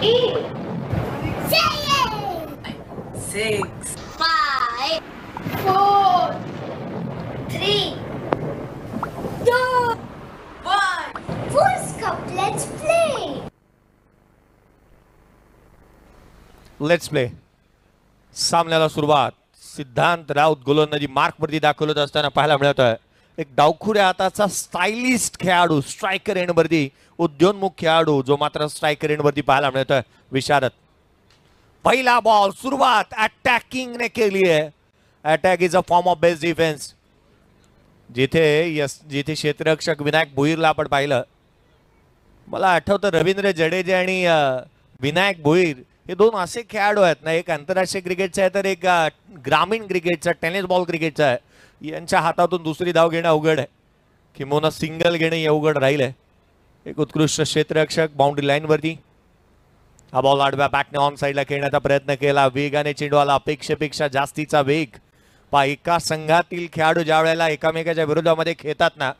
8, 6, 5, 4, 3, 2, 1. First cup, let's play. Let's play. सामन्याला सुरुवात. सिद्धांत राऊत गोलंदाजी मार्कवरती दाखवत असताना पाहायला मिळत आहे. एक डावखुऱ्या हाताचा स्टायलिस्ट खेळाडू, स्ट्रायकर एंडवरती उद्योन्मुख खेळाडू, जो मात्र स्ट्रायकर एंडवरती पाहायला मिळत आहे. विशारद. पहिला बॉल, सुरुवात अटॅकिंग ने केली आहे. Attack is a form of best defence. जिथे क्षेत्ररक्षक विनायक भोईरला आपण पाहिलं, मला आठवतं रवींद्र जडेजा आणि विनायक भोईर हे दोन असे खेळाडू आहेत ना, एक आंतरराष्ट्रीय क्रिकेटचा आहे तर एक ग्रामीण क्रिकेटचा, टेनिस बॉल क्रिकेटचा आहे. यांच्या हातातून दुसरी धाव घेणं अवघड आहे, किंवा सिंगल घेणं अवघड राहील आहे. एक उत्कृष्ट क्षेत्ररक्षक बाउंड्री लाईनवरती. हा बॉल आडव्या बॅटने ऑन साईडला खेळण्याचा प्रयत्न केला. वेगाने चेंडू आला, अपेक्षेपेक्षा जास्तीचा वेग. एका संघातील खेळाडू ज्या वेळेला एकामेकाच्या विरोधामध्ये खेळतात ना,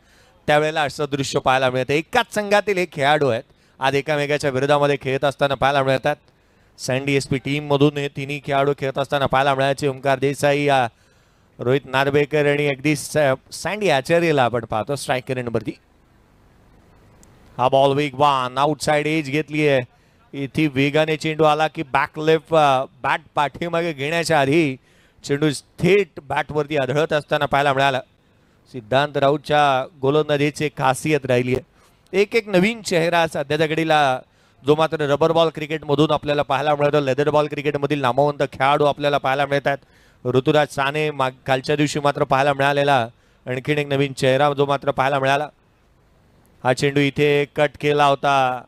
त्यावेळेला असं दृश्य पाहायला मिळतं. एकाच संघातील एक खेळाडू आहेत, आज एकामेकाच्या विरोधामध्ये खेळत असताना पाहायला मिळतात. सँडी एसपी टीम मधून हे तिन्ही खेळाडू खेळत असताना पाहायला मिळायचे. ओंकार देसाई, रोहित नार्वेकर आणि अगदी सँडी आचार्यला आपण पाहतो स्ट्रायकर एंडवरती. हा बॉल वेगवान आउटसाइड एज घेतली आहे. इथे वेगाने चेंडू आला की बॅक लेफ्ट बॅट पाठीमागे घेण्याच्या आधी चेंडू थेट बॅटवरती आढळत असताना पाहायला मिळाला. सिद्धांत राऊतच्या गोलंदाजीची खासियत राहिली आहे. एक नवीन चेहरा सध्याच्या घडीला, जो मात्र रबर बॉल क्रिकेटमधून आपल्याला पाहायला मिळतो. लेदर बॉल क्रिकेटमधील नामवंत खेळाडू आपल्याला पाहायला मिळतात. ऋतुराज साने कालच्या दिवशी मात्र पाहायला मिळालेला आणखीन एक नवीन चेहरा जो मात्र पाहायला मिळाला. हा चेंडू इथे कट केला होता.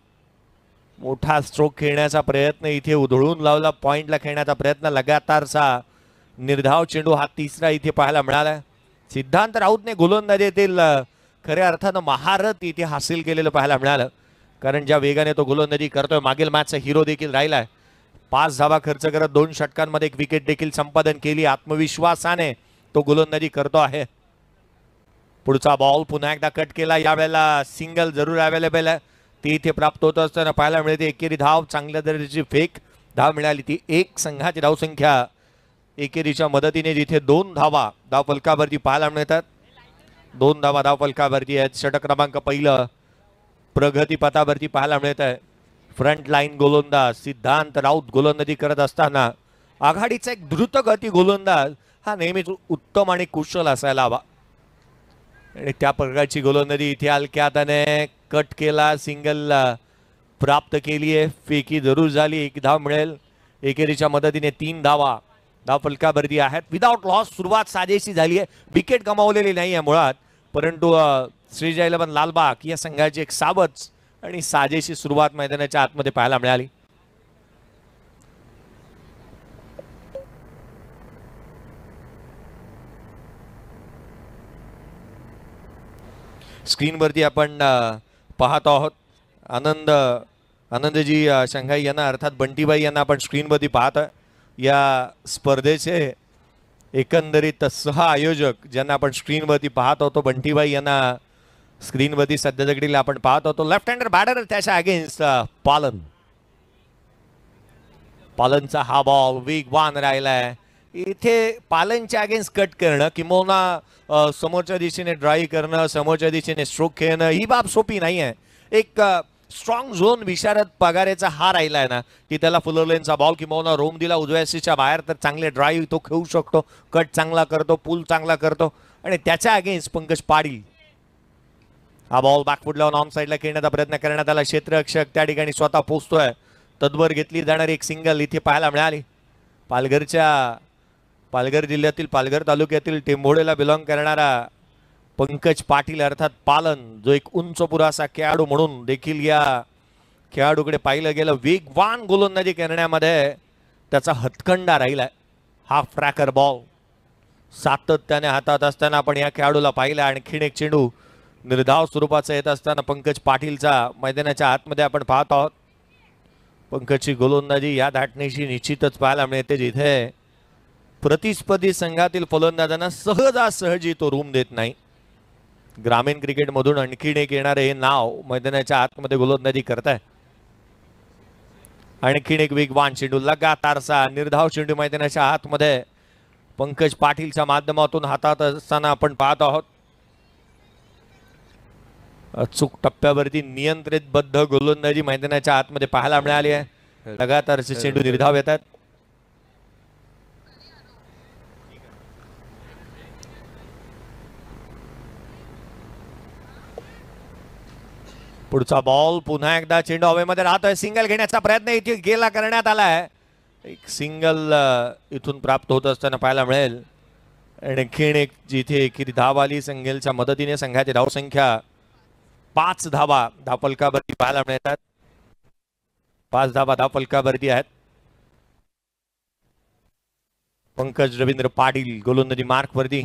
मोठा स्ट्रोक खेळण्याचा प्रयत्न इथे उधळून लावला. पॉइंटला खेळण्याचा प्रयत्न, लगातारचा निर्धाव चेंडू हा तिसरा इथे पाहायला मिळाला. सिद्धांत राऊतने गोलंदाजीतील खऱ्या अर्थानं महारथ इथे हासिल केलेलं पाहायला मिळालं. कारण ज्या वेगाने तो गोलंदाजी करतोय, मागील मॅचचा हिरो देखील राहिलाय. 5 धावा खर्च करत 2 षटकांमध्ये एक विकेट देखील संपादन केली. आत्मविश्वासाने तो गोलंदाजी करतो आहे. पुढचा बॉल पुन्हा एकदा कट केला. यावेळेला सिंगल जरूर अवेलेबल आहे, ती इथे प्राप्त होत असताना पाहायला मिळते. एकेरी धाव, चांगल्या दर्जाची फेक धाव मिळाली. ती एक संघाची धावसंख्या एकेरीच्या मदतीने जिथे 2 धावा धाव फलकावरती पाहायला मिळतात. 2 धावा धाव फलकावरती आहेत. षटक क्रमांक पहिलं प्रगतीपथावरती पाहायला मिळत आहे. फ्रंट लाईन गोलंदाज सिद्धांत राऊत गोलंदाजी करत असताना आघाडीचा एक द्रुतगती गोलंदाज हा नेहमीच उत्तम आणि कुशल असायला हवा. आणि त्या प्रकारची गोलंदाजी इथे हलक्या हाताने कट केला, सिंगल प्राप्त केली आहे. फेकी जरूर झाली, 1 धाव मिळेल. एकेरीच्या मदतीने 3 धावा धाव फलकावरती आहेत. विदाउट लॉस सुरुवात साजेशी झाली आहे. विकेट गमावलेली नाही आहे मुळात, परंतु श्रीजय 11 लालबाग या संघाची एक सावध आणि साजेशी सुरुवात मैदानाच्या आतमध्ये पाहायला मिळाली. स्क्रीनवरती आपण पाहत आहोत आनंदजी शंघाई यांना, अर्थात बंटीबाई यांना आपण स्क्रीनवरती पाहत आहे. या स्पर्धेचे एकंदरीत आयोजक ज्यांना आपण स्क्रीनवरती पाहत होतो, बंटीबाई यांना स्क्रीनवरती सध्या जगडीला आपण पाहत होतो. लेफ्ट हँडर बॅटर त्याच्या अगेन्स्ट पालनचा हा बॉल वेगवान राहिलाय. इथे पालनच्या अगेन्स्ट कट करणं किंवा समोरच्या दिशेने ड्राईव्ह करणं, समोरच्या दिशेने स्ट्रोक खेळणं ही बाब सोपी नाही आहे. एक स्ट्रॉंग झोन विशारद पगारेचा हा राहिलाय ना, की त्याला फुलर लेनचा बॉल किंवा रोम दिला उजव्या सीच्या बाहेर तर चांगले ड्राईव्ह तो खेळू शकतो. कट चांगला करतो, पूल चांगला करतो. आणि त्याच्या अगेन्स्ट पंकज पाटील हा बॉल बॅकफुट लावून ऑन साईडला खेळण्याचा प्रयत्न करण्यात आला. क्षेत्ररक्षक त्या ठिकाणी स्वतः पोहोचतोय. तद्वर घेतली जाणारी एक सिंगल इथे पाहायला मिळाली. पालघर जिल्ह्यातील पालघर तालुक्यातील टेंभोडेला बिलॉंग करणारा पंकज पाटील अर्थात पालन, जो एक उंच पुरासा खेळाडू म्हणून देखील या खेळाडूकडे पाहिलं गेलं. वेगवान गोलंदाजी करण्यामध्ये त्याचा हतखंडा राहिलाय. हाफ ट्रॅकर बॉल सातत्याने हातात असताना आपण या खेळाडूला पाहिलं. आणखीन एक चेंडू निर्धाव स्वरूपाचा येत असताना पंकज पाटीलचा मैदानाच्या आतमध्ये आपण पाहत आहोत. पंकजची गोलंदाजी या धाटणीशी निश्चितच पाहायला मिळते, जिथे प्रतिस्पर्धी संघातील फलंदाजांना सहजासहजी तो रूम देत नाही. ग्रामीण क्रिकेटमधून आणखीन एक येणारे हे नाव मैदानाच्या आतमध्ये गोलंदाजी करताय. आणखीन एक वेगवान चेंडू, लगातारचा निर्धाव चेंडू मैदानाच्या आतमध्ये पंकज पाटीलच्या माध्यमातून हातात असताना आपण पाहत आहोत. अचूक टप्प्यावरती नियंत्रितबद्ध गोलंदाजी मैदानाच्या आतमध्ये पाहायला मिळाली आहे. लगातारचे चेंडू निर्धाव येतात. पुढचा बॉल पुन्हा एकदा चेंडू हवेमध्ये राहतोय. सिंगल घेण्याचा प्रयत्न इथे गेला करण्यात आलाय. एक सिंगल इथून प्राप्त होत असताना पाहायला मिळेल. आणखीन एक जिथे एकेरी धाव आली संघेलच्या मदतीने. संघाची धावसंख्या 5 धावा धावफलकावरती पाहायला मिळतात. 5 धावा धावफलकावरती आहेत. पंकज रवींद्र पाटील गोलंदाजी मार्क वरती.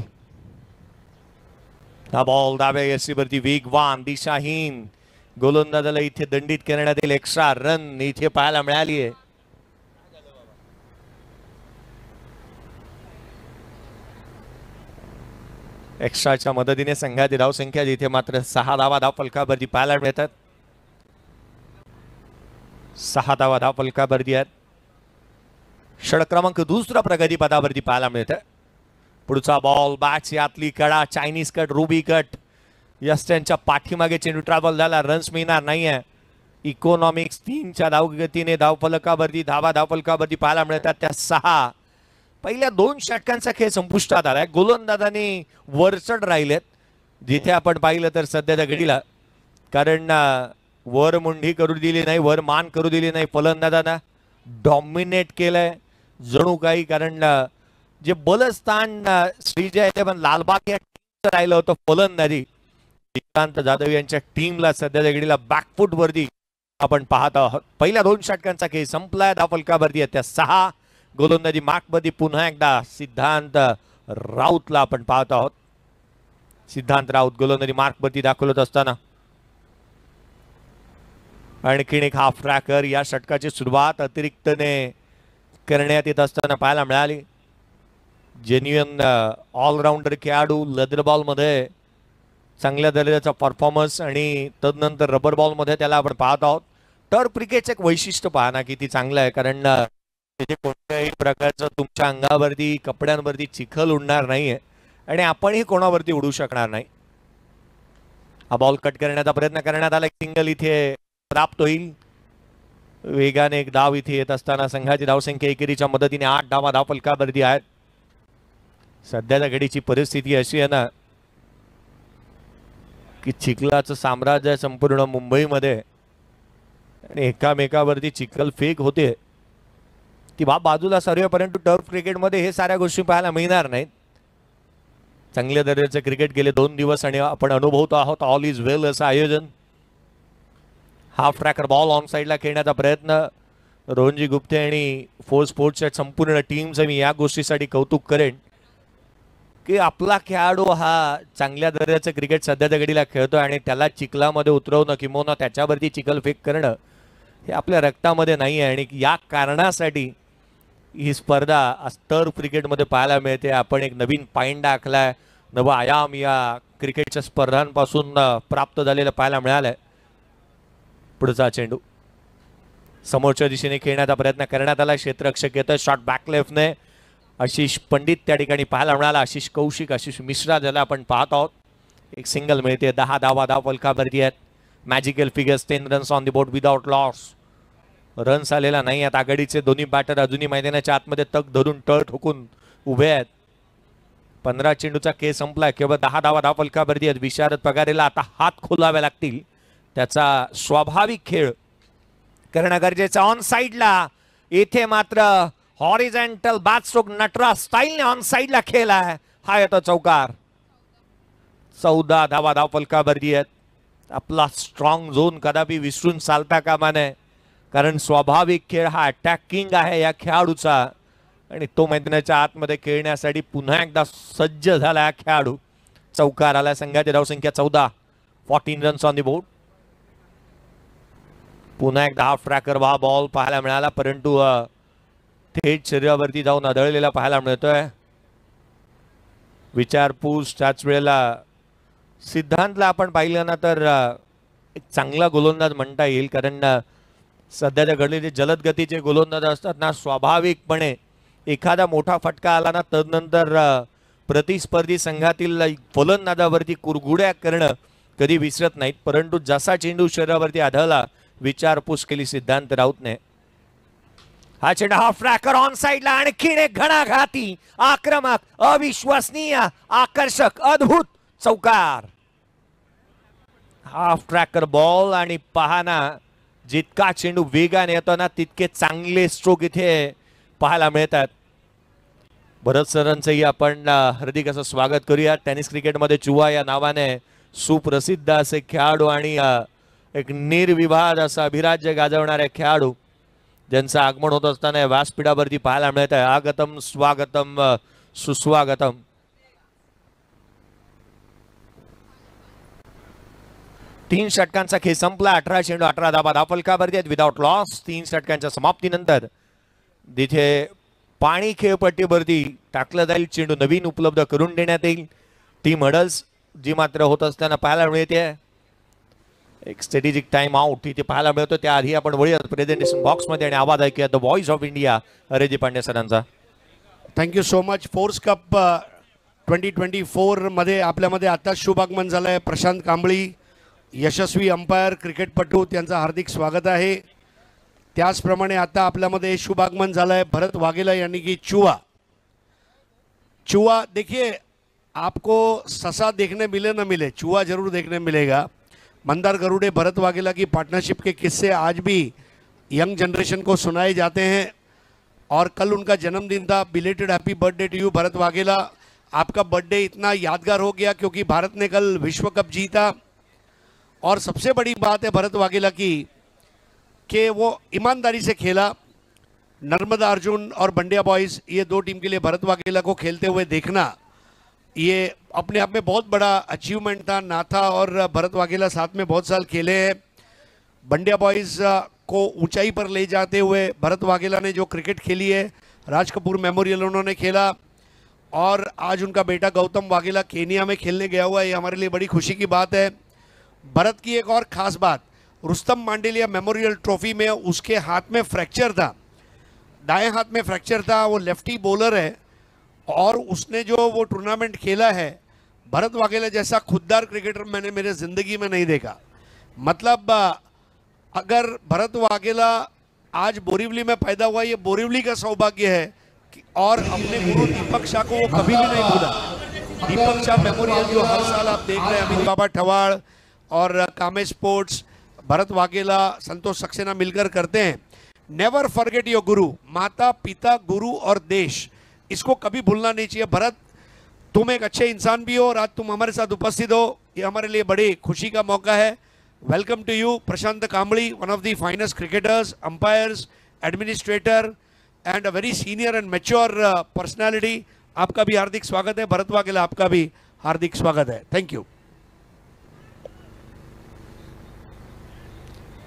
हा बॉल डाव्या यशीवरती वेगवान दिशाहीन गोलंदाजाला इथे दंडित करण्यात येईल. एक्स्ट्रा रन इथे पाहायला मिळाली आहे. एक्स्ट्राच्या मदतीने संघाची धावसंख्या जिथे मात्र 6 धावा धावफलकावरती पाहायला मिळतात. 6 धावा धावफलकावरती आहेत. षटक क्रमांक 2 प्रगतीपथावरती पाहायला मिळतं. पुढचा बॉल बॅटची आतली कडा, चायनीज कट, रुबी कट. यस्टनच्या पाठीमागे चेंडू ट्रॅव्हल झाला. रन्स मिळणार नाहीये. इकॉनॉमिक्स 3च्या धावगतीने धावफलकावरती धावफलकावरती पाहायला मिळतात. त्या 6 पहिल्या 2 षटकांचा खेळ संपुष्टात आलाय. गोलंदाजांनी वरचढ राहिलेत जिथे आपण पाहिलं तर सध्याच्या घडीला. कारण वर मुंडी करू दिली नाही, वर मान करू दिली नाही. फलंदाजांना डॉमिनेट केलंय जणू काही. कारण जे बलस्थान श्रीजय आहे ते पण लालबाग या टीमचं राहिलं होतं. फलंदाजी श्रीकांत जाधव यांच्या टीमला सध्याच्या घडीला बॅकफूट वरती आपण पाहत आहोत. पहिल्या 2 षटकांचा खेळ संपलाय. धावफलकावरती त्या 6 गोलंदाजी मार्कमध्ये पुन्हा एकदा सिद्धांत राऊतला आपण पाहत आहोत. सिद्धांत राऊत गोलंदाजी मार्कवरती दाखवत असताना आणखीन एक हाफ ट्रॅकर. या षटकाची सुरुवात अतिरिक्तने करण्यात येत असताना पाहायला मिळाली. जेन्युइन ऑलराऊंडर खेळाडू लेदर बॉल मध्ये चांगल्या दर्जाचा परफॉर्मन्स आणि तदनंतर रबर बॉल मध्ये त्याला आपण पाहत आहोत. टर्फ क्रिकेटचं एक वैशिष्ट्य पाहना किती चांगलं आहे. कारण तिथे कोणत्याही प्रकारचं तुमच्या अंगावरती कपड्यांवरती चिखल उडणार नाहीये आणि आपणही कोणावरती उडू शकणार नाही. हा बॉल कट करण्याचा प्रयत्न करण्यात आला. सिंगल इथे प्राप्त होईल. वेगाने एक धाव इथे येत असताना संघाची धावसंख्या एकेरीच्या मदतीने 8 धावा धावफलकावरती आहेत. सध्याच्या घडीची परिस्थिती अशी आहे ना की चिखलाचं साम्राज्य आहे संपूर्ण मुंबईमध्ये आणि एकामेकावरती चिखल फेक होते. ती बाजूला सर्व, परंतु टर्फ क्रिकेटमध्ये हे साऱ्या गोष्टी पाहायला मिळणार नाहीत. चांगल्या दर्जाचं क्रिकेट गेले 2 दिवस आणि आपण अनुभवतो आहोत. ऑल इज वेल असं आयोजन. हाफ ट्रॅकर बॉल ऑन साईडला खेळण्याचा प्रयत्न. रोहनजी गुप्ते आणि फोर्स स्पोर्ट्सच्या संपूर्ण टीमचं मी या गोष्टीसाठी कौतुक करेन की आपला खेळाडू हा चांगल्या दर्जाचं क्रिकेट सध्याच्या घडीला खेळतोय आणि त्याला चिखलामध्ये उतरवणं किंवा त्याच्यावरती चिखल फेक करणं हे आपल्या रक्तामध्ये नाही आहे. आणि या कारणासाठी ही स्पर्धा टर्फ क्रिकेटमध्ये पाहायला मिळते. आपण एक नवीन पायंडा आखलाय. नवा आयाम या क्रिकेटच्या स्पर्धांपासून प्राप्त झालेलं पाहायला मिळालंय. पुढचा चेंडू समोरच्या दिशेने खेळण्याचा प्रयत्न करण्यात आला. क्षेत्ररक्षक येतं. शॉट बॅक लेफ्टने आशिष पंडित त्या ठिकाणी पाहायला मिळाला. आशिष कौशिक, आशिष मिश्रा ज्याला आपण पाहत आहोत. एक सिंगल मिळते. 10 धावा धावफलकावरती आहेत. Magical figures 10 runs on the board without loss. Runs आलेला नाही आहेत. आघाडीचे दोन्ही बॅटर अजूनही मैदानाच्या आतमध्ये तग धरून तळ ठोकून उभे आहेत. 15 चेंडूचा खेळ संपलाय. केवळ 10 धावा धावफलकावरती आहेत. विशारद पगारेला आता हात खोलावे लागतील. त्याचा स्वाभाविक खेळ करणं गरजेचं. ऑन साईडला येथे मात्र हॉरिझॉन्टल बॅक स्ट्रोक नटराज स्टाईलने ऑन साईडला खेळलाय. हा येतो चौकार. 14 धावा धावफलकावरती आहेत. आपला स्ट्रॉंग झोन कदापि विसरून चालता कामा नये. कारण स्वाभाविक खेळ हा अटॅकिंग आहे या खेळाडूचा आणि तो मैदानाच्या आतमध्ये खेळण्यासाठी पुन्हा एकदा सज्ज झाला हा खेळाडू. चौकार आला. संघाची धावसंख्या 14. 14 रन्स ऑन द बोर्ड. पुन्हा एकदा हाफ ट्रॅकर हा बॉल पाहायला मिळाला, परंतु थेट शरीरावरती जाऊन आदळलेला पाहायला मिळतोय. विचारपूस त्याच वेळेला सिद्धांतला आपण पाहिलं ना तर एक चांगला गोलंदाज म्हणता येईल. कारण सध्याच्या घडलेले जलद गतीचे गोलंदाज असतात ना, स्वाभाविकपणे एखादा मोठा फटका आला ना तदनंतर प्रतिस्पर्धी संघातील फलंदाजावरती कुरघुड्या करणं कधी विसरत नाहीत. परंतु जसा चेंडू शरीरावरती आढळला विचारपूस केली सिद्धांत राऊतने. हा चेंडू हाफ ट्रॅकर ऑन साइडला, आणखीन एक घणाघाती, आक्रमक, अविश्वसनीय, आकर्षक, अद्भुत चौकार. हाफ ट्रॅकर बॉल आणि पाहना जितका चेंडू वेगाने येतो ना तितके चांगले स्ट्रोक इथे पाहायला मिळतात. भरत सरांचंही आपण हार्दिक असं स्वागत करूया. टेनिस क्रिकेटमध्ये चुवा या नावाने सुप्रसिद्ध असे खेळाडू आणि एक निर्विवाद असा अभिराज्य गाजवणारे खेळाडू ज्यांचं आगमन होत असताना व्यासपीठावरती पाहायला मिळत आहे. आगतम स्वागतम सुस्वागतम. तीन षटकांचा खेळ संपला. 18 चेंडू 18 धावा धावफलकावरती आहेत विदाउट लॉस. 3 षटकांच्या समाप्तीनंतर तिथे पाणी खेळपट्टीवरती टाकलं जाईल. चेंडू नवीन उपलब्ध करून देण्यात येईल. टीम हडल्स जी मात्र होत असताना पाहायला मिळते. एक स्ट्रॅटेजिक टाइम आउट इथे पाहायला मिळतो. त्याआधी आपण वळूया प्रेझेंटेशन बॉक्समध्ये आणि आवाज ऐकूया द व्हॉइस ऑफ इंडिया अरेजी पांडे सरांचा. Thank you so much. Force cup 2024 मध्ये आपल्यामध्ये आताच शुभागमन झालं आहे. प्रशांत कांबळी यशस्वी अंपायर क्रिकेटपटू, त्यांचं हार्दिक स्वागत आहे. त्याचप्रमाणे आता आपल्यामध्ये शुभागमन झालं है भरत वाघेला यानी कि चुआ. चुआ देखिए, आपको ससा देखने मिले न मिले, चुआ जरूर देखने मिलेगा. मंदार गरुड़े भरत वाघेला की पार्टनरशिप के किस्से आज भी यंग जनरेशन को सुनाए जाते हैं. और कल उनका जन्मदिन था. Belated happy birthday to you Bharat Vaghela. आपका बर्थडे इतना यादगार हो गया क्योंकि भारत ने कल विश्व कप जीता. और सबसे बड़ी बात है भरत वाघेला की कि वो ईमानदारी से खेला. नर्मदा अर्जुन और बंडिया बॉयज़ ये दो टीम के लिए भरत वाघेला को खेलते हुए देखना ये अपने आप में बहुत बड़ा अचीवमेंट था. नाथा और भरत वाघेला साथ में बहुत साल खेले हैं. बंडिया बॉयज़ को ऊंचाई पर ले जाते हुए भरत वाघेला ने जो क्रिकेट खेली है, राज कपूर मेमोरियल उन्होंने खेला. और आज उनका बेटा गौतम वाघेला केनिया में खेलने गया हुआ है. ये हमारे लिए बड़ी खुशी की बात है. भरत की एक और ख़ास बात, रुस्तम मांडेलिया मेमोरियल ट्रॉफी में उसके हाथ में फ्रैक्चर था, दाएं हाथ में फ्रैक्चर था. वो लेफ्टी बॉलर है और उसने जो वो टूर्नामेंट खेला है, भरत वाघेला जैसा खुददार क्रिकेटर मैंने मेरे ज़िंदगी में नहीं देखा. मतलब अगर भरत वाघेला आज बोरीवली में पैदा हुआ, ये बोरीवली का सौभाग्य है. और अपने गुरु दीपक शाह को वो कभी भी नहीं भूला. दीपक शाह मेमोरियल जो हर साल आप देख रहे हैं, अमित बाबा ठवाड़ और कामे स्पोर्ट्स, भरत वाघेला, संतोष सक्सेना मिलकर करते हैं. नेवर फॉरगेट योर गुरु. माता पिता गुरु और देश, इसको कभी भूलना नहीं चाहिए. भरत, तुम एक अच्छे इंसान भी हो और आज तुम हमारे साथ उपस्थित हो, ये हमारे लिए बड़ी खुशी का मौका है. Welcome to you Prashant Kambadi, one of the finest cricketers, umpires, administrator and a very senior and mature personality. आपका भी हार्दिक स्वागत है. भरत वाघेला, आपका भी हार्दिक स्वागत है. Thank you.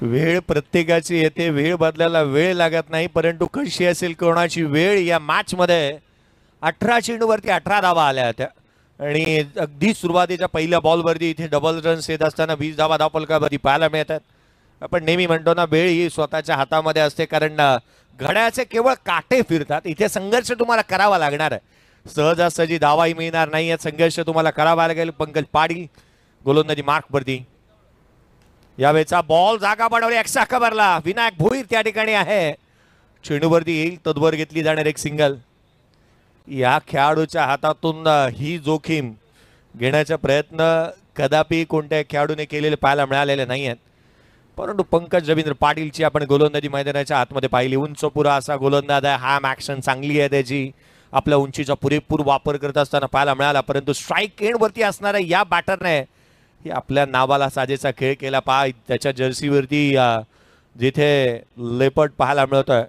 वेळ प्रत्येकाची येते, वेळ बदलायला वेळ लागत नाही. परंतु कशी असेल कोणाची वेळ या मॅच मध्ये 18 चेंडूवरती 18 धावा आल्या होत्या आणि अगदी सुरुवातीच्या पहिल्या बॉलवरती इथे डबल रन्स येत असताना 20 धावा धावफलकावरती पाहायला मिळतात. आपण नेहमी म्हणतो ना, वेळ ही स्वतःच्या हातामध्ये असते, कारण घड्याचे केवळ काटे फिरतात. इथे संघर्ष तुम्हाला करावा लागणार आहे. सहजासहजी धावाही मिळणार नाही. संघर्ष तुम्हाला करावा लागेल. पंकज पाटील गोलंदाजी मार्कवरती. यावेळेचा बॉल जागा बनवली एक्स्ट्रा कव्हरला. विनायक भोईर त्या ठिकाणी आहे. चेंडूवरती येईल तद्वर घेतली जाणार एक सिंगल. या खेळाडूच्या हातातून ही जोखीम घेण्याचा प्रयत्न कदापि कोणत्या खेळाडूने केलेले पाहायला मिळालेले नाही आहेत. परंतु पंकज रवींद्र पाटीलची आपण गोलंदाजी मैदानाच्या आतमध्ये पाहिली. उंच पुरा असा गोलंदाज आहे. हॅम ॲक्शन चांगली आहे त्याची. आपल्या उंचीचा पुरेपूर वापर करत असताना पाहायला मिळाला. परंतु स्ट्राईक एंडवरती असणाऱ्या या बॅटरने ही आपल्या नावाला साजेचा खेळ केला. पहा, त्याच्या जर्सीवरती जिथे लेपर्ड पाहायला मिळतोय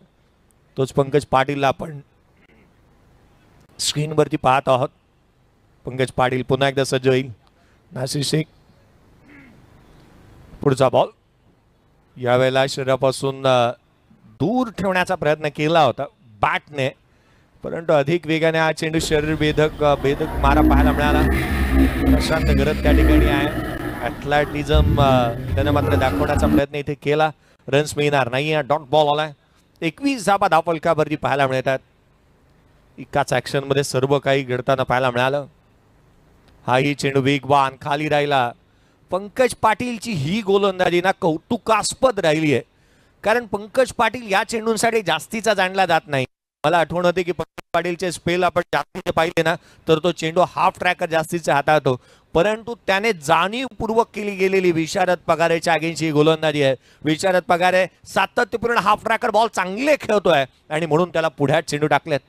तोच पंकज पाटीलला आपण स्क्रीनवरती पाहत आहोत. पंकज पाटील पुन्हा एकदा सज्ज होईल. नासिर शेख पुढचा बॉल यावेळेला शरीरापासून दूर ठेवण्याचा प्रयत्न केला होता बॅटने, परंतु अधिक वेगाने हा चेंडू शरीर भेदक मारा पाहायला मिळाला. प्रशांत गरज त्या ठिकाणी आहे. ॲथलेटिझम त्याने मात्र दाखवण्याचा प्रयत्न इथे केला. रन्स मिळणार नाही. डॉट बॉल आलाय. 21 धाबा धावफलकावरती पाहायला मिळतात. एकाच ऍक्शन मध्ये सर्व काही घडताना पाहायला मिळालं. हाही चेंडू वेगवान खाली राहिला. पंकज पाटीलची ही गोलंदाजी ना कौतुकास्पद राहिली आहे, कारण पंकज पाटील या चेंडूंसाठी जास्तीचा जाणला जात नाही. मला आठवण होते की पंकज पाटीलचे स्पेल आपण जास्तीचे पाहिले ना तर तो चेंडू हाफ ट्रॅकर जास्तीचे हाताळतो, परंतु त्याने जाणीवपूर्वक केली गेलेली विशारद पगारेच्या अगेन्स्ट ही गोलंदाजी आहे. विशारद पगारे सातत्यपूर्ण हाफ ट्रॅकर बॉल चांगले खेळतोय आणि म्हणून त्याला पुढ्यात चेंडू टाकलेत.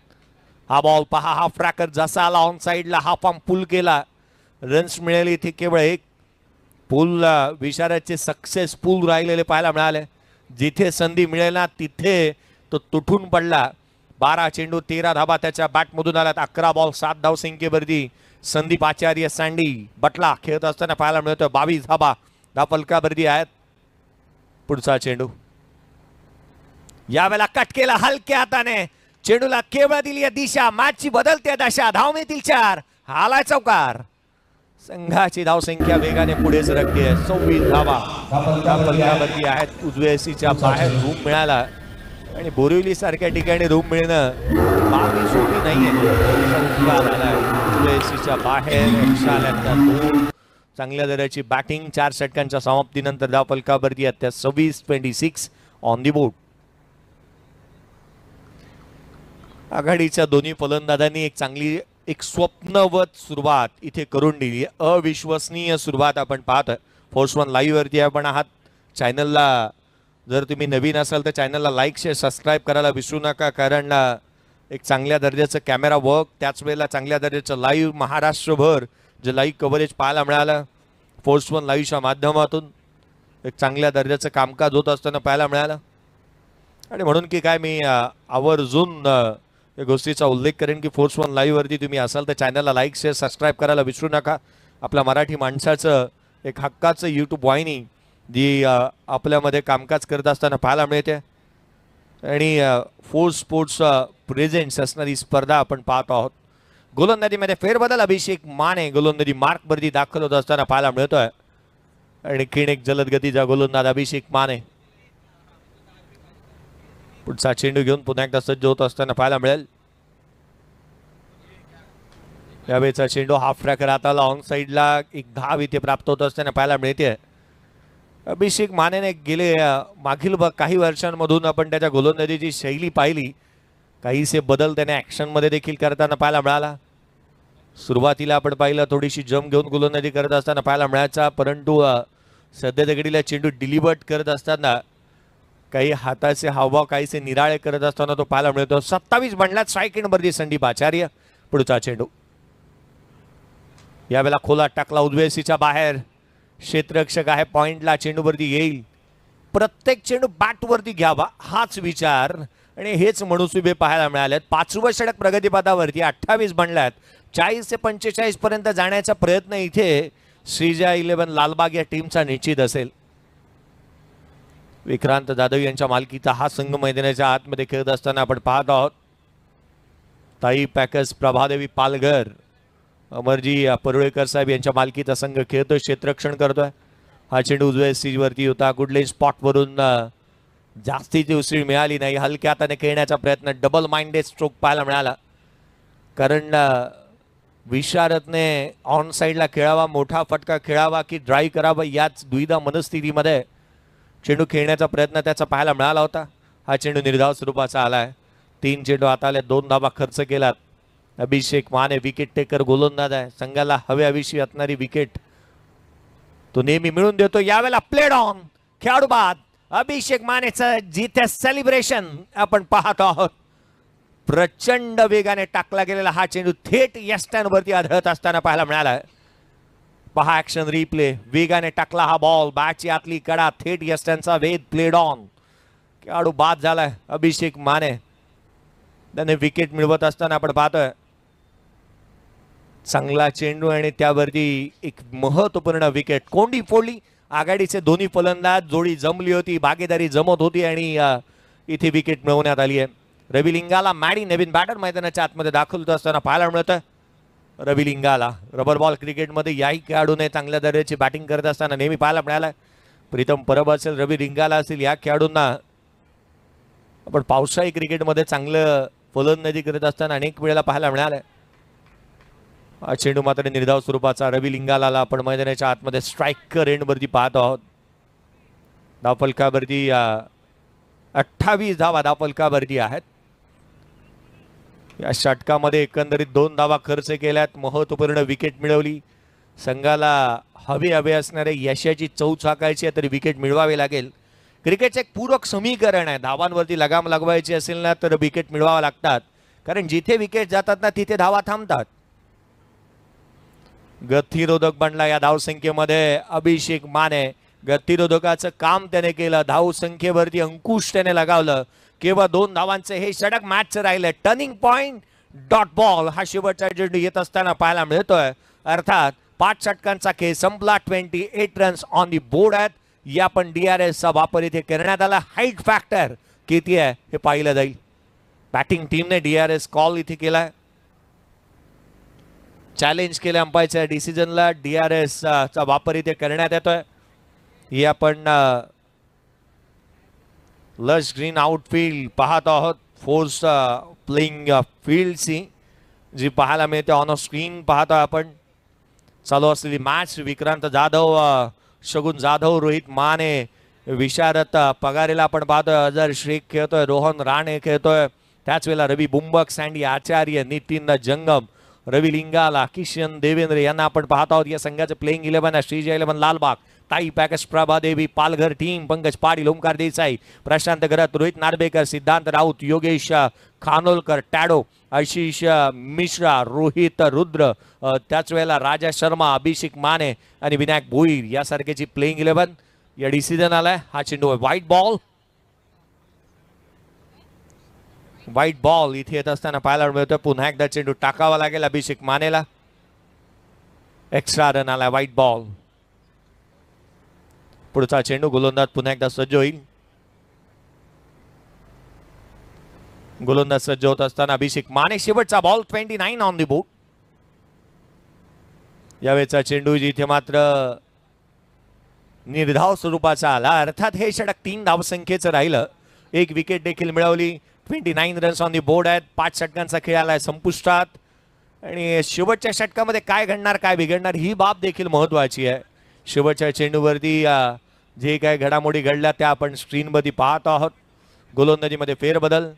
हा बॉल पहा, हाफ ट्रॅकर जसा आला ऑन साइडला हाफ आर्म पुल केला. रन्स मिळाले इथे केवळ एक. पुल विशारदचे सक्सेसफुल राहिलेले पाहायला मिळाले. जिथे संधी मिळेल ना तिथे तो तुटून पडला. 12 चेंडू 13 धाबा त्याच्या बॅटमधून आल्यात. 11 बॉल 7 धाव संख्येवरती संदीप आचार्य सँडी बटला खेळत असताना पाहायला मिळतोय. 22 धाबा धावफलकावरती आहेत. पुढचा चेंडू यावेळेला कट केला हलक्या हाताने. चेंडूला केवळ दिली दिशा. मॅचची बदलते दशा. धाव मिळतील 4. आलाय चौकार. संघाची धावसंख्या वेगाने पुढे सरकते. 26 धावा धावफलकावरती आहेत. उजव्या सीच्या बाहेर रूम मिळाला आणि बोरिवली सारख्या ठिकाणी रूम मिळणं बाबी सोपी नाहीये. उजव्या सीच्या बाहेर 102 चांगल्या दराची बॅटिंग. 4 षटकांच्या समाप्तीनंतर धावफलकावरती आहेत त्या 26-26 ऑन दी बोर्ड. आघाडीच्या दोन्ही फलंदाजांनी एक स्वप्नवत सुरुवात इथे करून दिली. अविश्वसनीय सुरुवात आपण पाहतोय. फोर्स वन लाईव्ह वरती आपण आहात. चॅनलला जर तुम्ही नवीन असाल तर चॅनलला लाईक शेअर सबस्क्राईब करायला विसरू नका, कारण एक चांगल्या दर्जाचं कॅमेरा वर्क, त्याच वेळेला चांगल्या दर्जाचं लाईव्ह महाराष्ट्रभर जे लाईव्ह कव्हरेज पाहायला मिळालं फोर्स वन लाईव्हच्या माध्यमातून. एक चांगल्या दर्जाचं कामकाज होत असताना पाहायला मिळालं. आणि म्हणून की काय मी आवर्जून या गोष्टीचा उल्लेख करेन की फोर्स वन लाईव्ह वरती तुम्ही असाल तर चॅनलला लाईक शेअर सबस्क्राईब करायला विसरू नका. आपल्या मराठी माणसाचं एक हक्काचं यूट्यूब वाहिनी जी आपल्यामध्ये कामकाज करत असताना पाहायला मिळते. आणि फोर्स स्पोर्ट्स प्रेझेंट्स असणारी स्पर्धा आपण पाहत आहोत. गोलंदाजीमध्ये फेरबदल. अभिषेक माने गोलंदाजी मार्कवरती दाखल होत असताना पाहायला मिळतोय. आणि एक जलद गतीचा गोलंदाज अभिषेक माने पुढचा चेंडू घेऊन पुन्हा एकदा सज्ज होत असताना पाहायला मिळेल. यावेळेचा चेंडू हाफ ट्रॅकर हाताला ऑन साइडला एक धाव इथे प्राप्त होत असताना पाहायला मिळते. अभिषेक मानेने गेले मागील काही वर्षांमधून आपण त्याच्या गोलंदाजीची शैली पाहिली. काहीसे बदल त्याने ऍक्शन मध्ये देखील करताना पाहायला मिळाला. सुरुवातीला आपण पाहिलं थोडीशी जम घेऊन गोलंदाजी करत असताना पाहायला मिळायचा, परंतु सध्या दगडीला चेंडू डिलिव्हर्ड करत असताना काही हाताचे हावभाव काहीसे निराळे करत असताना तो पाहायला मिळतो. 27 बनला स्ट्राईक एंडवरती संदीप आचार्य. पुढचा चेंडू यावेळेला खोला टाकला उजव्या सीच्या बाहेर. क्षेत्ररक्षक आहे पॉइंटला. चेंडूवरती येईल. प्रत्येक चेंडू बॅटवरती घ्यावा हाच विचार आणि हेच मनसुबे पाहायला मिळालेत. 5वं षटक प्रगतीपथावरती 28 बनल्यात. 40 ते 45 पर्यंत जाण्याचा प्रयत्न इथे श्रीजा 11 लालबाग या टीमचा निश्चित असेल. विक्रांत जाधव यांच्या मालकीचा हा संघ मैदानाच्या आतमध्ये खेळत असताना आपण पाहत आहोत. ताई पॅकर्स प्रभादेवी पालघर अमरजी परुळेकर साहेब यांच्या मालकीचा संघ खेळतोय. क्षेत्ररक्षण करतोय. हा चेंडू उजव्या सीवरती होता. गुडलेन स्पॉटवरून जास्तीची उसळी मिळाली नाही. हलक्या हाताने खेळण्याचा प्रयत्न. डबल माइंडेड स्ट्रोक पाहायला मिळाला, कारण विशारदने ऑन साइडला खेळावा, मोठा फटका खेळावा की ड्राईव्ह करावा याच दुविधा मनस्थितीमध्ये चेंडू खेळण्याचा प्रयत्न त्याचा पाहायला मिळाला होता. हा चेंडू निर्धाव स्वरूपाचा आलाय. 3 चेंडू हात आले. 2 धाबा खर्च केलात. अभिषेक माने विकेट टेकर गोलंदाज आहे. संघाला हव्याविषयी असणारी विकेट तो नेहमी मिळून देतो. यावेळेला प्लेड ऑन खेळाडू बाद. अभिषेक मानेचं जिथे सेलिब्रेशन आपण पाहत आहोत. प्रचंड वेगाने टाकला गेलेला हा चेंडू थेट यष्टांवरती आढळत असताना पाहायला मिळाला. पहा ऍक्शन रिप्ले. वेगाने टाकला हा बॉल. बॅटची आतली कडा थेट यष्टांचा वेध. Played on. खेळाडू बाद झालाय अभिषेक माने. त्याने विकेट मिळवत असताना आपण पाहतोय. चांगला चेंडू आणि त्यावरती एक महत्वपूर्ण विकेट. कोंडी फोडली. आघाडीचे दोन्ही फलंदाज जोडी जमली होती, भागीदारी जमत होती आणि इथे विकेट मिळवण्यात आली आहे. रवी लिंगाला मॅडी नवीन बॅटर मैदानाच्या आतमध्ये दाखल होत असताना पाहायला मिळतं. रवी लिंगाला रबर बॉल क्रिकेटमध्ये याही खेळाडूने चांगल्या दर्जाची बॅटिंग करत असताना नेहमी पाहायला मिळालं. प्रीतम परब असेल, रवी रिंगाला असेल, या खेळाडूंना आपण पावसाळी क्रिकेटमध्ये चांगलं फलंदाजी करत असताना अनेक वेळेला पाहायला मिळालंय. हा चेंडू मात्र निर्धाव स्वरूपाचा. रवी लिंगाला आपण मैदानाच्या आतमध्ये स्ट्रायकर एंडवरती पाहत आहोत. धावफलकावरती 28 धावा धावफलकावरती आहेत. या षटकामध्ये एकंदरीत 2 धावा खर्च केल्यात, महत्वपूर्ण विकेट मिळवली. संघाला हवे असणारे यशाची चौथ हाकायची आहे, तरी विकेट मिळवावे लागेल. क्रिकेटचं एक पूरक समीकरण आहे. धावांवरती लगाम लागवायची असेल ना तर विकेट मिळवावं लागतात, कारण जिथे विकेट जातात ना तिथे धावा थांबतात. गतिरोधक बनला या धावसंख्येमध्ये अभिषेक माने. गतिरोधकाचं काम त्याने केलं. धावसंख्येवरती अंकुश त्याने लगावलं. केवळ 2 धावांचे हे षटक मॅचचं राहिलं. टर्निंग पॉइंट डॉट बॉल हा शेवटचा चेंडू येत असताना पाहायला मिळतोय. अर्थात 5 षटकांचा खेळ संपला. 28 रन्स ऑन दी बोर्ड आहेत. या पण DRS चा वापर इथे करण्यात आला. हाईट फॅक्टर किती आहे हे पाहिलं जाईल. बॅटिंग टीमने DRS कॉल इथे केलाय. चॅलेंज केलं अंपायरच्या डिसिजनला. DRS चा वापर इथे करण्यात येतोय. ही आपण लश ग्रीन आउटफील्ड पाहत आहोत. फोर्स प्लेइंग फील्डची जी पाहायला मिळते ऑन स्क्रीन पाहतो आपण. चालू असलेली मॅच विक्रांत जाधव, शगुन जाधव, रोहित माने, विशारद पगारेला आपण पाहतोय. अजर शेख खेळतोय, रोहन राणे खेळतोय. त्याच वेळेला रवी बुंबक, सँडी आचार्य, नितीन जंगम, रवी लिंगाला, किशन देवेंद्र यांना आपण पाहत आहोत. या संघाचं प्लेइंग 11 आहे. श्रीजय 11 लालबाग, ताई पॅकेज, प्रभा देवी, पालघर टीम, पंकज पाटील, ओमकार देसाई, प्रशांत गरत, रोहित नार्वेकर, सिद्धांत राऊत, योगेश खानोलकर, टॅडो, आशिष मिश्रा, रोहित रुद्र, त्याच वेळेला राजा शर्मा, अभिषेक माने आणि विनायक भोईर यासारखेची प्लेइंग 11 या डिसिजन आलाय. हा चेंडू व्हाईट बॉल. व्हाईट बॉल इथे येत असताना पाहायला मिळतोय. पुन्हा एकदा चेंडू टाकावा लागेल अभिषेक मानेला. एक्स्ट्रा रन आलाय. White ball. पुढचा चेंडू गोलंदाज पुन्हा एकदा सज्ज होईल. गोलंदाज सज्ज होत असताना अभिषेक माने. शेवटचा बॉल. 29 on the board. यावेळेचा चेंडू जिथे मात्र निर्धाव स्वरूपाचा आला. अर्थात हे षटक 3 धावसंख्येचं राहिलं. 1 विकेट देखील मिळवली. 29 रन्स ऑन दी बोर्ड आहेत. 5 षटकांचा खेळ आलाय संपुष्टात. आणि शेवटच्या षटकामध्ये काय घडणार, काय बिघडणार ही बाब देखील महत्वाची आहे. शेवटच्या चेंडूवरती जे काय घडामोडी घडल्या त्या आपण स्क्रीनवरती पाहत आहोत. गोलंदाजीमध्ये फेरबदल.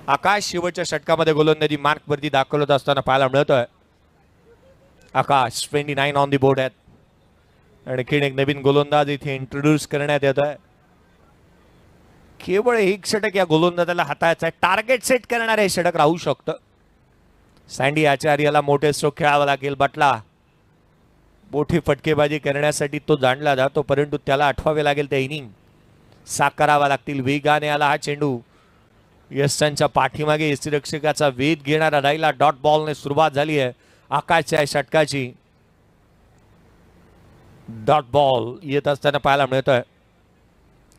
आकाश शेवटच्या षटकामध्ये गोलंदाजी मार्कवरती दाखवत असताना पाहायला मिळतोय. आकाश 29 ऑन दी बोर्ड आहेत. आणखीन एक नवीन गोलंदाज इथे इंट्रोड्यूस करण्यात येत आहे. केवळ 1 षटक या गोलंदाजाला हाताळायचं आहे. टार्गेट सेट करणारे हे षटक राहू शकतं. सँडी आचार्याला मोठे स्ट्रोक खेळावा लागेल. बटला मोठी फटकेबाजी करण्यासाठी तो जाणला जातो, परंतु त्याला आठवावे लागेल त्या इनिंग साकारावा लागतील. वेगाने आला हा चेंडू. यशांच्या पाठीमागे यष्टीरक्षकाचा वेध घेणारा राहिला. डॉट बॉलने सुरुवात झाली आहे आकाशच्या षटकाची. डॉट बॉल येत असताना पाहायला मिळतोय.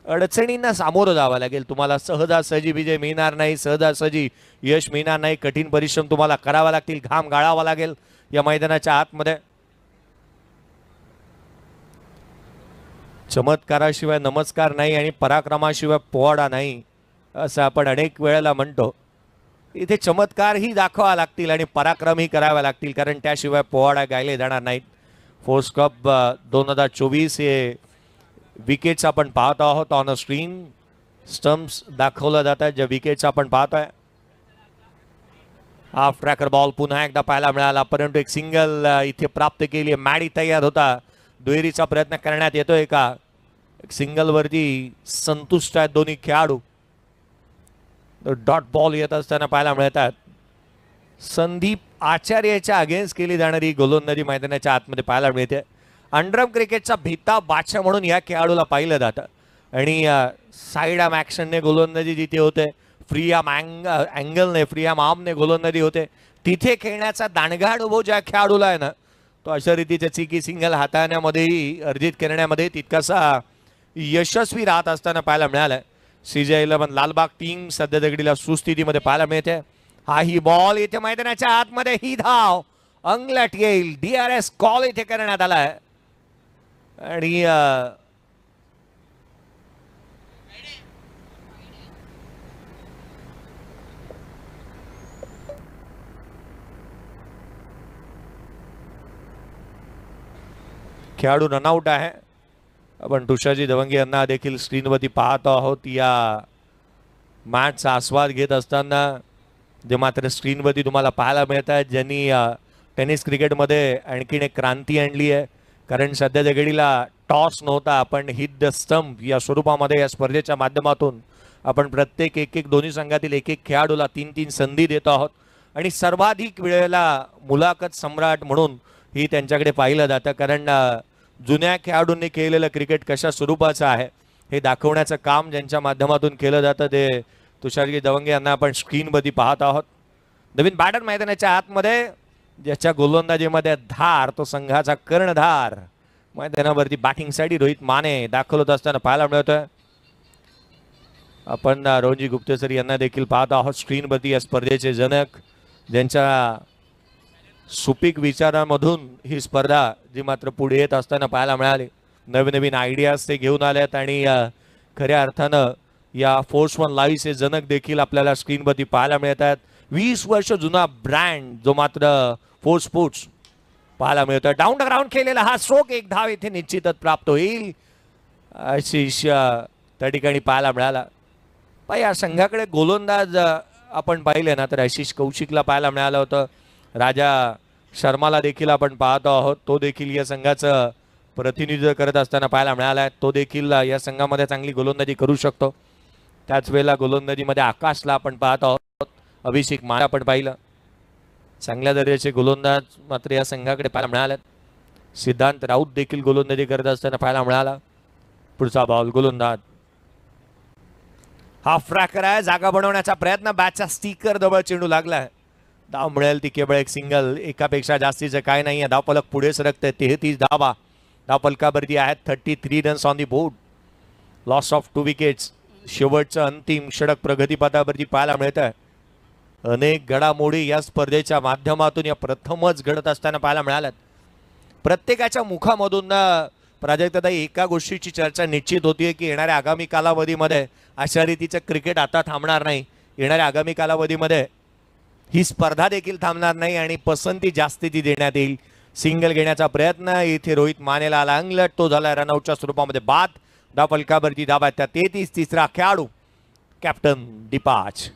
अडचणींना सामोरं जावं लागेल तुम्हाला. सहजासहजी विजय मिळणार नाही, सहजासहजी यश मिळणार नाही. कठीण परिश्रम तुम्हाला करावा लागतील, घाम गाळावा लागेल या मैदानाच्या आतमध्ये. चमत्काराशिवाय नमस्कार नाही आणि पराक्रमाशिवाय पोवाडा नाही असं आपण अनेक वेळेला म्हणतो. इथे चमत्कारही दाखवावे लागतील आणि पराक्रमही करावे लागतील, कारण त्याशिवाय पोवाडा गायले जाणार नाहीत. फोर्स कप 2024 हे विकेट्स आपण पाहत आहोत ऑन अ स्क्रीन. स्टम्प्स दाखवलं जात आहेत ज्या विकेट्स आपण पाहतोय. हाफ ट्रॅकर बॉल पुन्हा एकदा पाहायला मिळाला, परंतु एक सिंगल इथे प्राप्त केली. मॅडी तयार होता. दुहेरीचा प्रयत्न करण्यात येतोय का? सिंगल वरती संतुष्ट आहेत दोन्ही खेळाडू. डॉट बॉल येत असताना पाहायला मिळतात. संदीप आचार्याच्या अगेन्स्ट केली जाणारी गोलंदाजी मैदानाच्या आतमध्ये पाहायला मिळते. अंडरआर्म क्रिकेटचा भीता बादशाह म्हणून या खेळाडूला पाहिलं जातं आणि साईड आर्म ॲक्शनने गोलंदाजी जिथे होते, फ्री आर्म अँगलने, फ्री आर्म आर्मने गोलंदाजी होते, तिथे खेळण्याचा दांडगा अनुभव ज्या खेळाडूला आहे ना, तो अशा रीतीच्या चिकी सिंगल हाताळण्यामध्येही अर्जित करण्यामध्ये तितकासा यशस्वी राहत असताना पाहायला मिळालं. CJ11 लालबाग टीम सध्या दगडीला सुस्थितीमध्ये पाहायला मिळते. हा ही बॉल इथे मैदानाच्या आतमध्ये ही धाव अंगलट येईल. DRS कॉल इथे करण्यात आलाय आणि खेळाडू रनआउट आहे. आपण तुषारजी दवंगे यांना देखील स्क्रीनवरती पाहत आहोत या मॅचचा आस्वाद घेत असताना, जे मात्र स्क्रीनवरती तुम्हाला पाहायला मिळत आहेत, ज्यांनी टेनिस क्रिकेटमध्ये आणखीन एक क्रांती आणली आहे. कारण सध्या घडीला टॉस नव्हता, आपण हिट द स्टंप या स्वरूपामध्ये या स्पर्धेच्या माध्यमातून आपण प्रत्येक एक दोन्ही संघातील एक खेळाडूला 3-3 संधी देतो आहोत आणि सर्वाधिक वेळेला मुलाखत सम्राट म्हणून ही त्यांच्याकडे पाहिलं जातं. कारण जुन्या खेळाडूंनी केलेलं क्रिकेट कशा स्वरूपाचं आहे हे दाखवण्याचं काम ज्यांच्या माध्यमातून केलं जातं ते तुषारजी दवंगे यांना आपण स्क्रीनवरती पाहत आहोत. नवीन बॅटर मैदानाच्या आतमध्ये, ज्याच्या गोलंदाजीमध्ये धार, तो संघाचा कर्णधार मैदानावरती बॅटिंगसाठी रोहित माने दाखल होत असताना पाहायला मिळतोय. आपण रोहनजी गुप्तेसर यांना देखील पाहत आहोत स्क्रीनवरती, या स्पर्धेचे जनक, ज्यांच्या सुपीक विचारांमधून ही स्पर्धा जी मात्र पुढे येत असताना पाहायला मिळाली. नवीन नवीन आयडियाज ते घेऊन आल्यात आणि खऱ्या अर्थानं या फोर्स वन लाईव्हचे जनक देखील आपल्याला स्क्रीनवरती पाहायला मिळतात. 20 वर्ष जुना ब्रँड जो मात्र फोर्स स्पोर्ट्स पाहायला मिळतोय. डाऊन द ग्राउंड केलेला हा स्ट्रोक, एक धाव इथे निश्चितच प्राप्त होईल आशिष त्या ठिकाणी पाहायला मिळाला. पण या संघाकडे गोलंदाज आपण पाहिले ना तर आशिष कौशिकला पाहायला मिळालं होतं. राजा शर्माला देखील आपण पाहतो आहोत, तो देखील या संघाचं प्रतिनिधित्व करत असताना पाहायला मिळाला आहे. तो देखील या संघामध्ये चांगली गोलंदाजी करू शकतो. त्याच वेळेला गोलंदाजीमध्ये आकाशला आपण पाहत आहोत. अभिषेक माने आपण पाहिलं, चांगल्या दर्जाचे गोलंदाज मात्र या संघाकडे पाहायला मिळालेत. सिद्धांत राऊत देखील गोलंदाजी करत असताना पाहायला मिळाला. पुढचा बॉल गोलंदाज हाफ ट्रॅकर आहे, जागा बनवण्याचा प्रयत्न, बॅटच्या स्टिकर जवळ चेंडू लागलाय. धाव मिळेल ती केवळ एक सिंगल, एकापेक्षा जास्तीचं काय नाही आहे. धावफलक पुढे सरकते, 33 धावा धावफलकावरती आहेत. 33 runs on the board, loss of 2 wickets. शेवटचं अंतिम षटक प्रगतीपथावरती पाहायला मिळत आहे. अनेक घडामोडी या स्पर्धेच्या माध्यमातून या प्रथमच घडत असताना पाहायला मिळाल्यात. प्रत्येकाच्या मुखामधून प्राजक्ताताई एका गोष्टीची चर्चा निश्चित होतीये की येणाऱ्या आगामी कालावधीमध्ये अशा रीतीचं क्रिकेट आता थांबणार नाही. येणाऱ्या आगामी कालावधीमध्ये ही स्पर्धा देखील थांबणार नाही आणि पसंती जास्ती ती देण्यात येईल. सिंगल घेण्याचा प्रयत्न इथे रोहित मानेला आला, अंगलट, तो झाला रनआउटच्या स्वरूपामध्ये बाद. धावफलकावरती धावा त्या 33. तिसरा खेळाडू कॅप्टन दीपाच.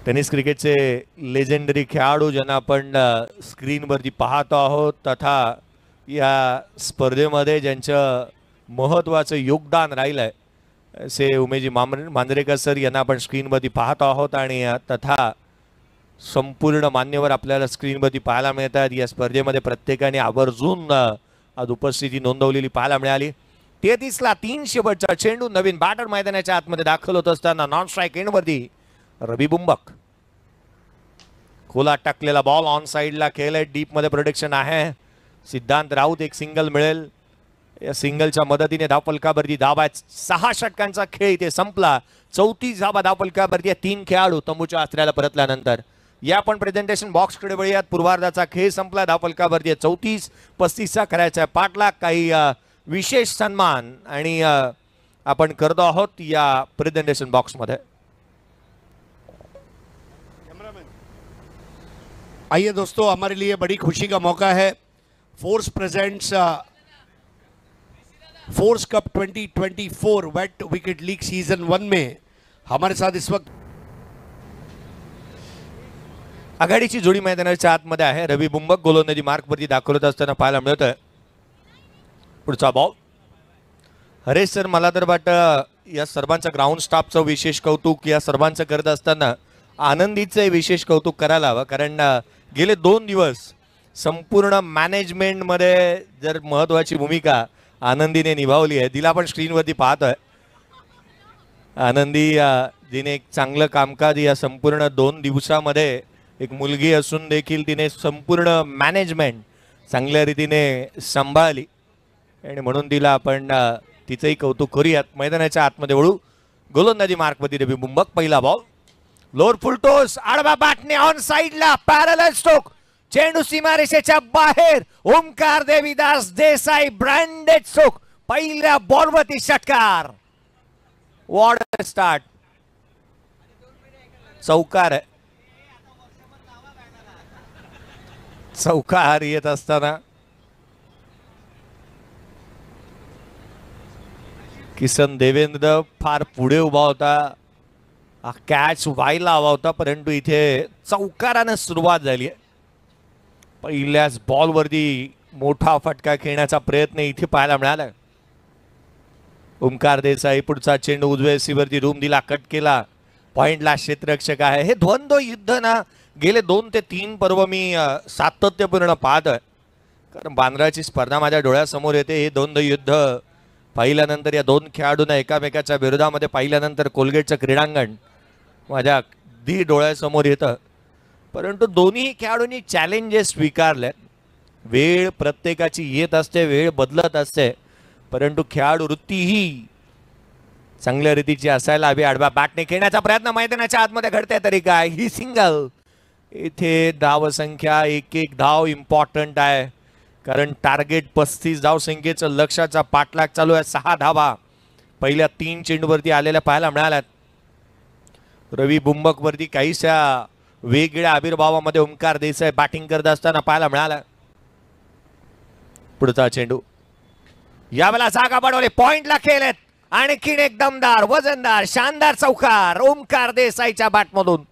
टेनिस क्रिकेटचे लेजेंडरी खेळाडू ज्यांना आपण स्क्रीनवरती पाहतो आहोत, तथा या स्पर्धेमध्ये ज्यांचं महत्त्वाचं योगदान राहिलं आहे असे उमेशजी मांजरेकर सर यांना आपण स्क्रीनवरती पाहतो आहोत. आणि तथा संपूर्ण मान्यवर आपल्याला स्क्रीनवरती पाहायला मिळतात. या स्पर्धेमध्ये प्रत्येकाने आवर्जून आज उपस्थिती नोंदवलेली पाहायला मिळाली. 33ला 3 शेवटचा चेंडू, नवीन बॅटर मैदानाच्या आतमध्ये दाखल होत असताना नॉन स्ट्राईक एंडवरती रवी बुंबक. खोला टाकलेला बॉल ऑन साईडला खेळलाय, डीप मध्ये प्रोटेक्शन आहे. सिद्धांत राऊत, एक सिंगल मिळेल. या सिंगलच्या मदतीने धावफलकावरती धावा. 6 षटकांचा खेळ इथे संपला. 34 धावा धावफलकावरती 3 खेळाडू तंबूच्या आश्रयाला परतल्यानंतर. या आपण प्रेझेंटेशन बॉक्सकडे वळूयात. पूर्वार्धाचा खेळ संपला. धावफलकावरती 34-35चा करायचा पाठलाग. काही विशेष सन्मान आणि आपण करतो आहोत या प्रेझेंटेशन बॉक्समध्ये. आइए दोस्तों, हमारे लिए बड़ी खुशी का मौका है. Force presents Force cup 2024 wet wicket league season 1 में हमारे साथ इस वक्त आघाडीची जोडी मैदानाच्या आतमध्ये आहे. रवी बुंबक गोलंदाजी मार्कवरती दाखल होत असताना पाहायला मिळत आहे. पुढचा बॉल. हरेश सर, मला तर वाटतं या सर्वांचं ग्राउंड स्टाफचं विशेष कौतुक या सर्वांचं करत असताना आनंदीचं विशेष कौतुक करायला हवं. कारण गेले 2 दिवस संपूर्ण मॅनेजमेंटमध्ये जर महत्त्वाची भूमिका आनंदीने निभावली आहे, तिला आपण स्क्रीनवरती पाहतोय. आनंदी जिने एक चांगलं कामकाज या संपूर्ण 2 दिवसामध्ये, एक मुलगी असून देखील तिने संपूर्ण मॅनेजमेंट चांगल्या रीतीने सांभाळली आणि म्हणून तिला आपण तिचंही कौतुक करूयात. मैदानाच्या आतमध्ये वळू. गोलंदाजी मार्कमध्ये रवी बुंबक. पहिला बॉल लोअर फुल टॉस, आडवा बॅटने ऑन साइडला पॅरलल स्ट्रोक, चेंडू सीमारेषेच्या बाहेर. ओमकार देवीदास देसाई ब्रँडेड स्ट्रोक, पहिल्या बॉलवरती षटकार. Ward start. चौकार आहे. चौकार येत असताना किसन देवेंद्र फार पुढे उभा होता, कॅच व्हायला हवा होता, परंतु इथे चौकारानं सुरुवात झाली आहे. पहिल्याच बॉलवरती मोठा फटका खेळण्याचा प्रयत्न इथे पाहायला मिळाला. ओमकार देसाई पुढचा चेंडू उजव्या सीवरती रूम दिला, कट केला. पॉइंटला क्षेत्ररक्षक आहे. हे द्वंद्व युद्ध ना गेले 2 ते 3 पर्व मी सातत्यपूर्ण पाहतोय, कारण बांद्राची स्पर्धा माझ्या डोळ्यासमोर येते. हे द्वंद्व युद्ध पाहिल्यानंतर, या 2 खेळाडूंना एकामेकाच्या विरोधामध्ये पाहिल्यानंतर कोलगेटचं क्रीडांगण माझ्या अगदी डोळ्यासमोर येतं. परंतु दोन्ही खेळाडूंनी चॅलेंजेस स्वीकारले. वेळ प्रत्येकाची येत असते, वेळ बदलत असते, परंतु खेळाडू वृत्ती ही चांगल्या रीतीची असायला हवी. आडवा बॅटने खेळण्याचा प्रयत्न मैदानाच्या आतमध्ये घडते तरी काय, ही सिंगल. इथे धाव संख्या 1-1 धाव इम्पॉर्टंट आहे, कारण टार्गेट 35 धाव संख्येचं लक्षाचा पाठलाग चालू आहे. 6 धावा पहिल्या 3 चेंडूवरती आलेल्या पाहायला मिळाल्यात. रवी बुंबक वरती काहीशा वेगळ्या आविर्भावामध्ये ओमकार देसाई बॅटिंग करत असताना पाहायला मिळाला. पुढचा चेंडू यावेळेला जागा बनवले, पॉइंटला खेळलेत. आणखीन एक दमदार, वजनदार, शानदार चौकार ओमकार देसाईच्या बॅटमधून.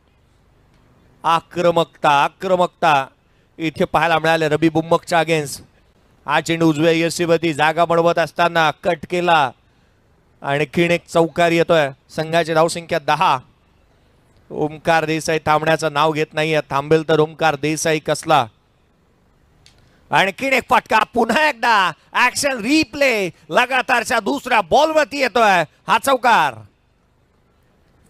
आक्रमकता इथे पाहायला मिळाले रवी बुंबकच्या अगेन्स्ट. हा चेंडू उजव्या यशीवरती जागा बनवत असताना कट केला. आणखीन एक चौकार येतोय. संघाची धावसंख्या 10. ओमकार देसाई थांबण्याचं नाव घेत नाहीये. थांबेल तर ओमकार देसाई कसला. आणखीन एक फटका, पुन्हा एकदा ऍक्शन रिप्ले. लगातारच्या दुसऱ्या बॉलवरती येतोय हा चौकार.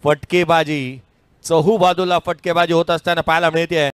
फटकेबाजी, चहू बाजूला फटकेबाजी होत असताना पाहायला मिळते.